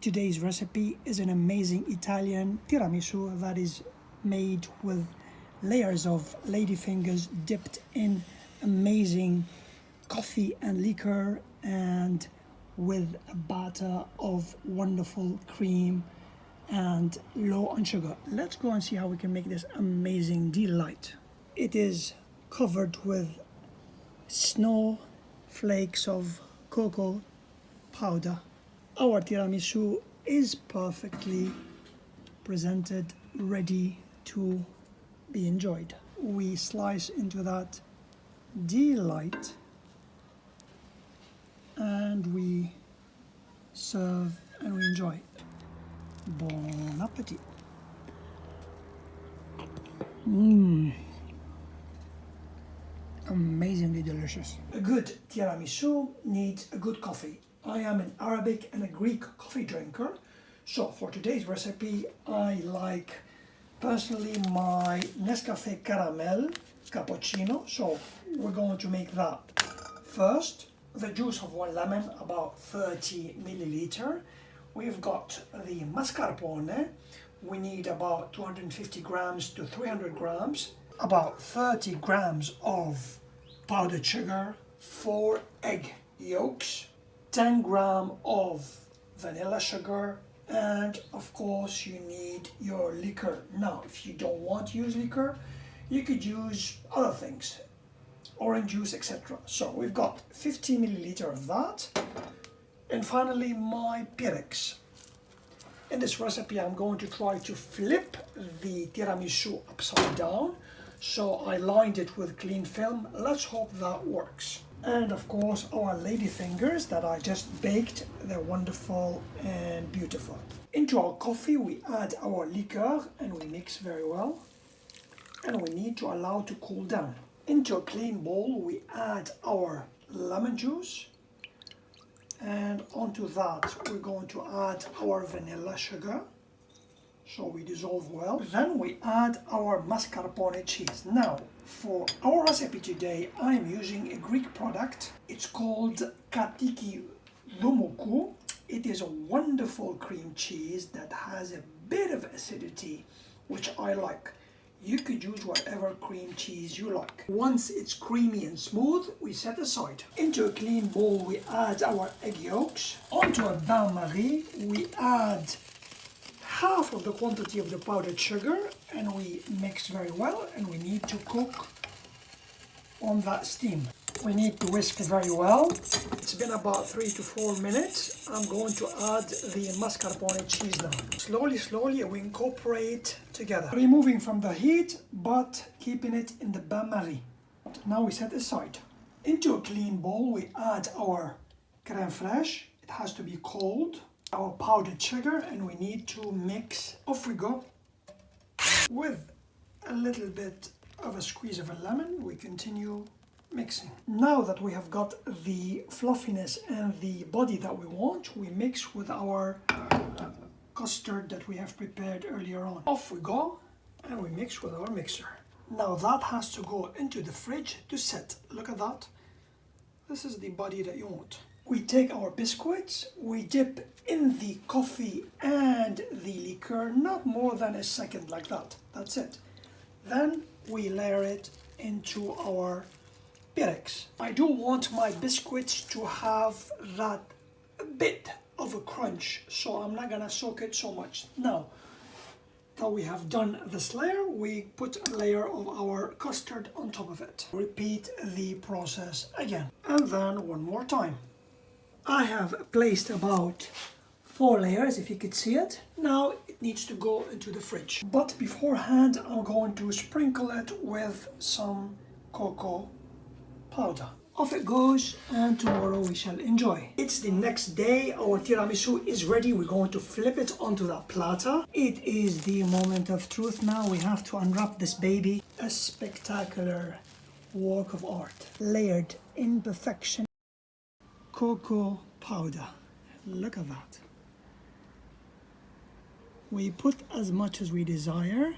Today's recipe is an amazing Italian tiramisu that is made with layers of ladyfingers dipped in amazing coffee and liqueur and with a batter of wonderful cream and low on sugar. Let's go and see how we can make this amazing delight. It is covered with snow flakes of cocoa powder. Our tiramisu is perfectly presented, ready to be enjoyed. We slice into that delight and we serve and we enjoy. Bon appetit. Amazingly delicious. A good tiramisu needs a good coffee. I am an Arabic and a Greek coffee drinker, so for today's recipe I like personally my Nescafe caramel cappuccino, so we're going to make that. First, the juice of one lemon, about 30 milliliter. We've got the mascarpone. We need about 250 grams to 300 grams, about 30 grams of powdered sugar, 4 egg yolks, 10 grams of vanilla sugar, and of course you need your liqueur. Now, if you don't want to use liqueur, you could use other things, orange juice, etc. So we've got 50 milliliter of that. And finally, my Pyrex. In this recipe, I'm going to try to flip the tiramisu upside down. So I lined it with clean film. Let's hope that works. And of course, our ladyfingers that I just baked. They're wonderful and beautiful. Into our coffee, we add our liqueur and we mix very well. And we need to allow to cool down. Into a clean bowl, we add our lemon juice. And onto that, we're going to add our vanilla sugar. So we dissolve well. Then we add our mascarpone cheese. Now, for our recipe today, I'm using a Greek product. It's called katiki dumuku. It is a wonderful cream cheese that has a bit of acidity, which I like. You could use whatever cream cheese you like. Once it's creamy and smooth, we set aside. Into a clean bowl, we add our egg yolks. Onto a bain-marie, we add half of the quantity of the powdered sugar and we mix very well, and we need to cook on that steam. We need to whisk very well. It's been about 3 to 4 minutes. I'm going to add the mascarpone cheese now. Slowly we incorporate together. Removing from the heat, but keeping it in the bain-marie. Now we set aside. Into a clean bowl, we add our crème fraîche. It has to be cold. Our powdered sugar, and we need to mix. Off we go. With a little bit of a squeeze of a lemon, we continue mixing. Now that we have got the fluffiness and the body that we want, we mix with our custard that we have prepared earlier on. Off we go, and we mix with our mixer. Now that has to go into the fridge to set. Look at that. This is the body that you want. We take our biscuits, we dip in the coffee and the liqueur, not more than a second like that. That's it. Then we layer it into our Pyrex. I do want my biscuits to have that bit of a crunch, so I'm not gonna soak it so much. Now that we have done this layer, we put a layer of our custard on top of it. Repeat the process again, and then one more time. I have placed about 4 layers, if you could see it. Now it needs to go into the fridge. But beforehand, I'm going to sprinkle it with some cocoa powder. Off it goes, and tomorrow we shall enjoy. It's the next day. Our tiramisu is ready. We're going to flip it onto that platter. It is the moment of truth now. We have to unwrap this baby. A spectacular work of art. Layered in perfection. Cocoa powder. Look at that. We put as much as we desire.